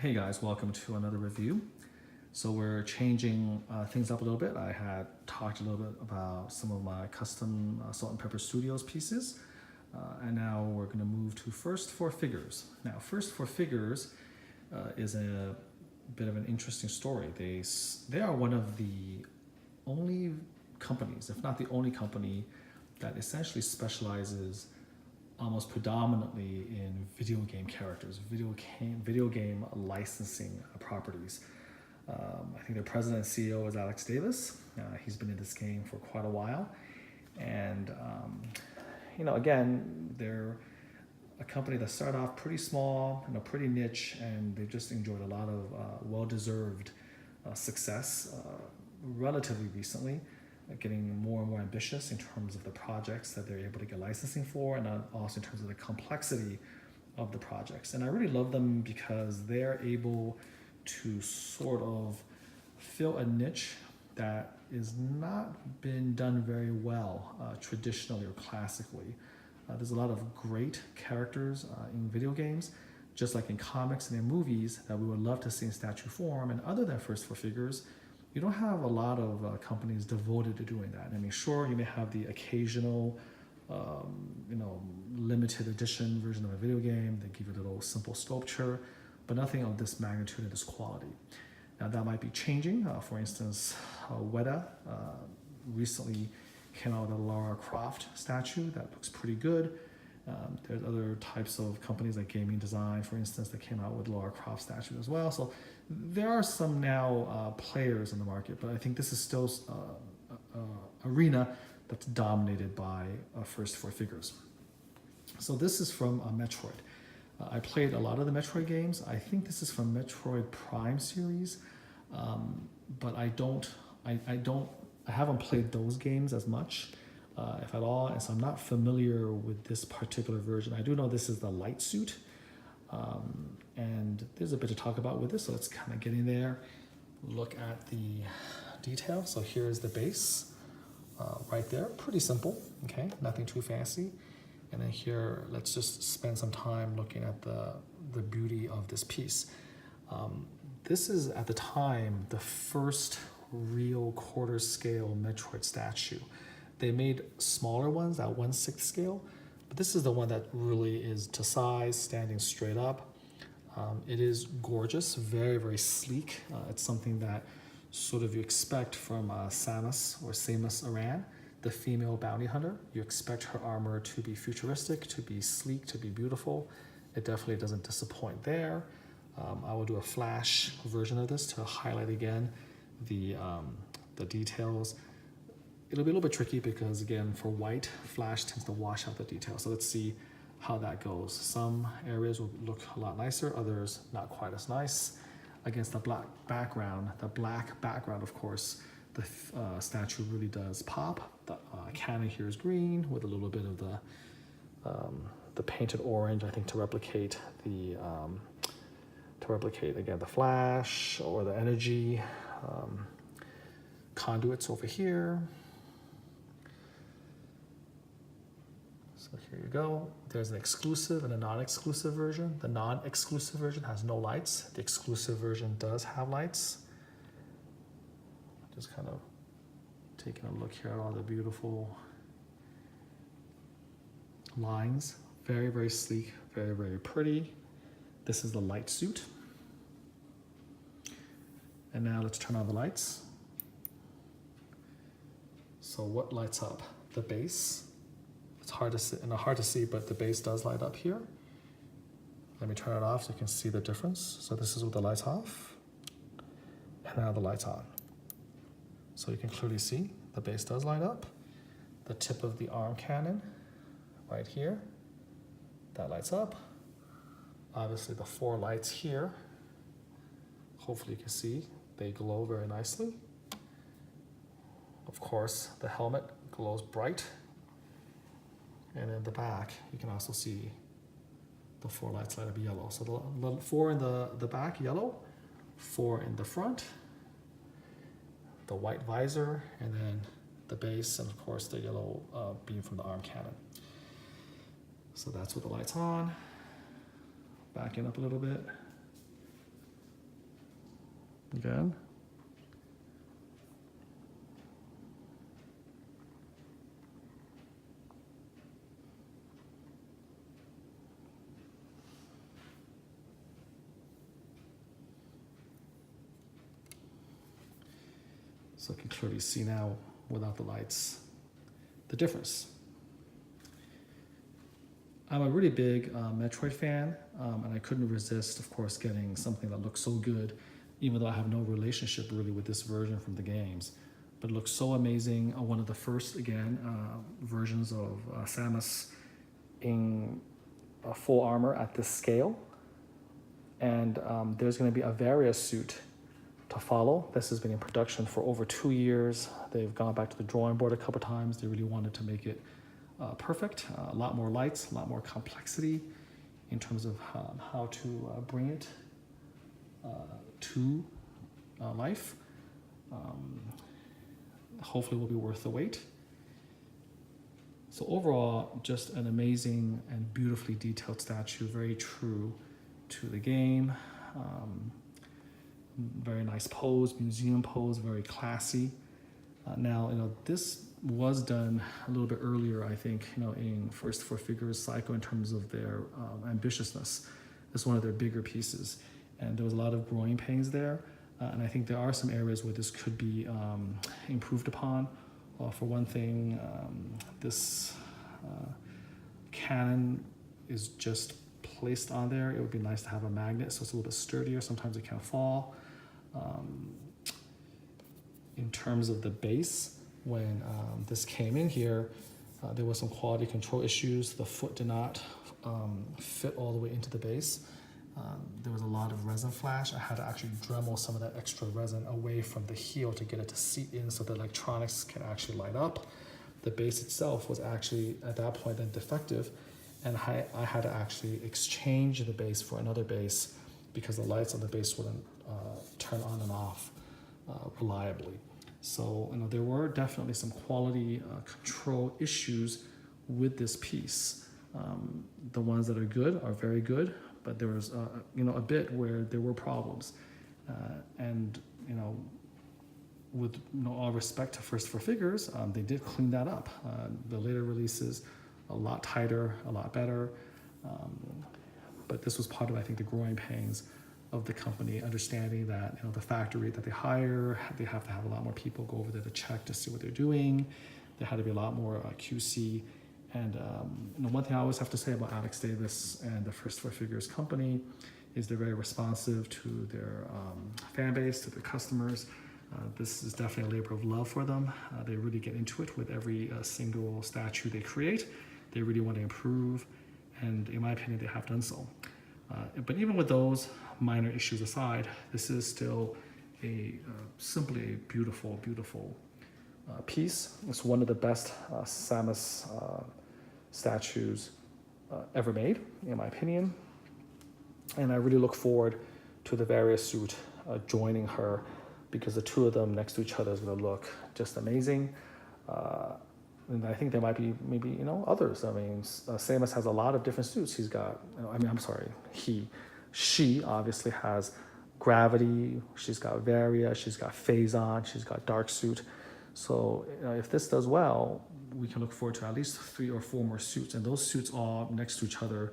Hey guys, welcome to another review. So we're changing things up a little bit. I had talked a little bit about some of my custom Salt and Pepper Studios pieces, and now we're going to move to First for Figures. Now, First for Figures is a bit of an interesting story. They are one of the only companies, if not the only company, that essentially specializes almost predominantly in video game characters, video game licensing properties. I think their president and CEO is Alex Davis. He's been in this game for quite a while. And, again, they're a company that started off pretty small, pretty niche, and they've just enjoyed a lot of well-deserved success relatively recently, getting more and more ambitious in terms of the projects that they're able to get licensing for, and also in terms of the complexity of the projects. And I really love them because they're able to sort of fill a niche that is not been done very well traditionally or classically. There's a lot of great characters in video games, just like in comics and in movies, that we would love to see in statue form. And other than First for Figures, you don't have a lot of companies devoted to doing that. I mean, sure, you may have the occasional, limited edition version of a video game. They give you a little simple sculpture, but nothing of this magnitude and this quality. Now, that might be changing. For instance, Weta recently came out with a Lara Croft statue that looks pretty good. There's other types of companies like Gaming Design, for instance, that came out with Lara Croft statues as well. So there are some now players in the market, but I think this is still arena that's dominated by First for Figures. So this is from Metroid. I played a lot of the Metroid games. I think this is from Metroid Prime series, but I haven't played those games as much, if at all, and so I'm not familiar with this particular version. I do know this is the light suit, and there's a bit to talk about with this, so let's kind of get in there, look at the detail. So here's the base right there, pretty simple, okay, nothing too fancy. And then here, let's just spend some time looking at the beauty of this piece. This is, at the time, the first real quarter scale Metroid statue. They made smaller ones at 1/6 scale, but this is the one that really is to size, standing straight up. It is gorgeous, very, very sleek. It's something that sort of you expect from Samus or Samus Aran, the female bounty hunter. You expect her armor to be futuristic, to be sleek, to be beautiful. It definitely doesn't disappoint there. I will do a flash version of this to highlight again the details. It'll be a little bit tricky because, again, for white, flash tends to wash out the details. So let's see how that goes. Some areas will look a lot nicer, others not quite as nice. Against the black background, of course, the statue really does pop. The cannon here is green with a little bit of the painted orange, I think, to replicate again the flash or the energy. Conduits over here. So here you go. There's an exclusive and a non-exclusive version. The non-exclusive version has no lights. The exclusive version does have lights. Just kind of taking a look here at all the beautiful lines. Very, very sleek, very, very pretty. This is the light suit. And now let's turn on the lights. So what lights up? The base. It's hard to see, but the base does light up here. Let me turn it off so you can see the difference. So this is with the lights off, and now the lights on. So you can clearly see the base does light up. The tip of the arm cannon right here, that lights up. Obviously the 4 lights here, hopefully you can see, they glow very nicely. Of course, the helmet glows bright. And in the back, you can also see the 4 lights light up yellow. So the 4 in the back, yellow, 4 in the front, the white visor, and then the base, and of course the yellow beam from the arm cannon. So that's with the lights on. Backing up a little bit. again. So I can clearly see now, without the lights, the difference. I'm a really big Metroid fan, and I couldn't resist, of course, getting something that looks so good, even though I have no relationship really with this version from the games. But it looks so amazing. One of the first, again, versions of Samus in full armor at this scale. And there's going to be a Varia suit to follow. This has been in production for over 2 years. They've gone back to the drawing board a couple times. They really wanted to make it perfect. A lot more lights, a lot more complexity in terms of how to bring it to life. Hopefully will be worth the wait. So overall, just an amazing and beautifully detailed statue, very true to the game. Very nice pose, museum pose, very classy. Now, this was done a little bit earlier, I think, in First for Figures Psycho in terms of their ambitiousness. It's one of their bigger pieces. And there was a lot of growing pains there. And I think there are some areas where this could be improved upon. For one thing, this cannon is just placed on there. It would be nice to have a magnet so it's a little bit sturdier. Sometimes it can fall. In terms of the base, when this came in here, there was some quality control issues. The foot did not fit all the way into the base. There was a lot of resin flash. I had to actually Dremel some of that extra resin away from the heel to get it to seat in so the electronics can actually light up. The base itself was actually, at that point, then defective, and I had to actually exchange the base for another base because the lights on the base wouldn't turn on and off reliably. So there were definitely some quality control issues with this piece. The ones that are good are very good, but there was a bit where there were problems, and with all respect to First for Figures, they did clean that up. The later releases, a lot tighter, a lot better, but this was part of, I think, the growing pains of the company, understanding that the factory that they hire, they have to have a lot more people go over there to check to see what they're doing. There had to be a lot more QC. And one thing I always have to say about Alex Davis and the First for Figures company is they're very responsive to their fan base, to their customers. This is definitely a labor of love for them. They really get into it with every single statue they create. They really want to improve, and in my opinion, they have done so. But even with those minor issues aside, this is still simply a beautiful, beautiful piece. It's one of the best Samus statues ever made, in my opinion. And I really look forward to the Varia suit joining her, because the two of them next to each other is going to look just amazing. And I think there might be maybe others. I mean, Samus has a lot of different suits. He's got, she obviously has Gravity. She's got Varia. She's got Phazon. She's got Dark Suit. So if this does well, we can look forward to at least 3 or 4 more suits, and those suits all next to each other,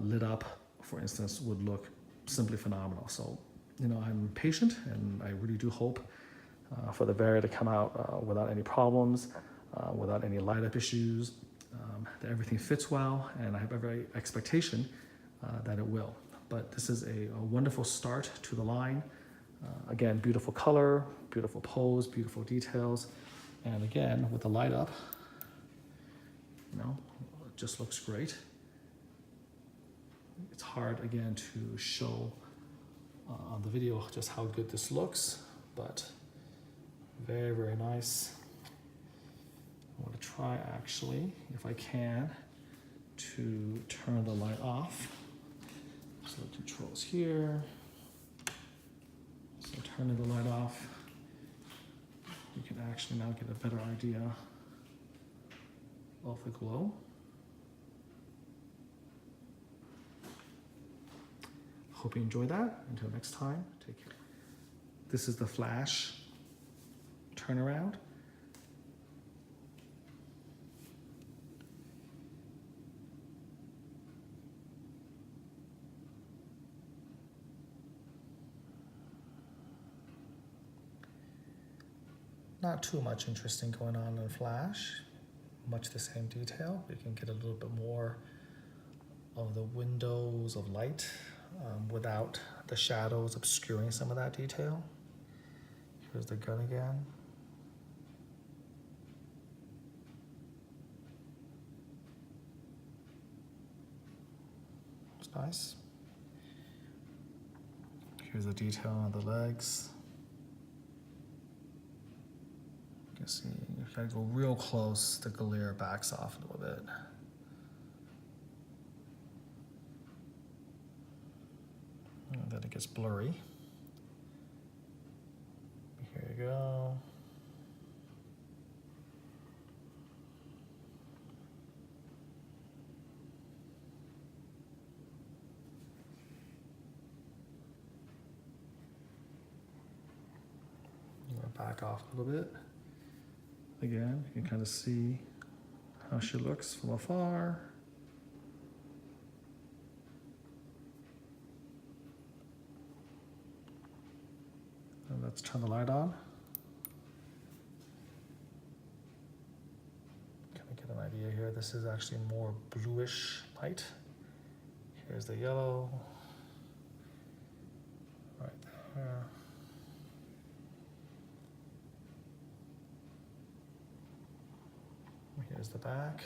lit up, for instance, would look simply phenomenal. So I'm patient, and I really do hope for the Varia to come out without any problems, without any light up issues, that everything fits well, and I have every expectation that it will. But this is a wonderful start to the line. Again, beautiful color, beautiful pose, beautiful details, and again, with the light up, it just looks great. It's hard, again, to show on the video just how good this looks, but very, very nice. I want to try, actually, if I can, to turn the light off. So the controls here. So turning the light off, you can actually now get a better idea of the glow. Hope you enjoy that. Until next time, take care. This is the flash turnaround. Not too much interesting going on in flash, much the same detail. You can get a little bit more of the windows of light without the shadows obscuring some of that detail. Here's the gun again. It's nice. Here's the detail on the legs. You can see, you gotta go real close, the glare backs off a little bit. And then it gets blurry. Here you go. Back off a little bit. Again, you can kind of see how she looks from afar. And let's turn the light on. Kind of get an idea here. This is actually more bluish light. Here's the yellow. Right there. Here's the back.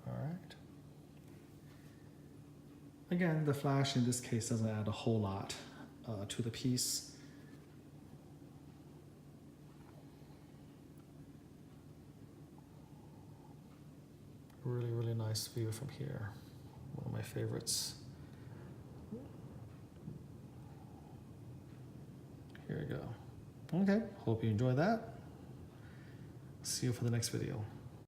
All right. Again, the flash in this case doesn't add a whole lot to the piece. Really, really nice view from here. One of my favorites. Here we go. Okay, hope you enjoyed that. See you for the next video.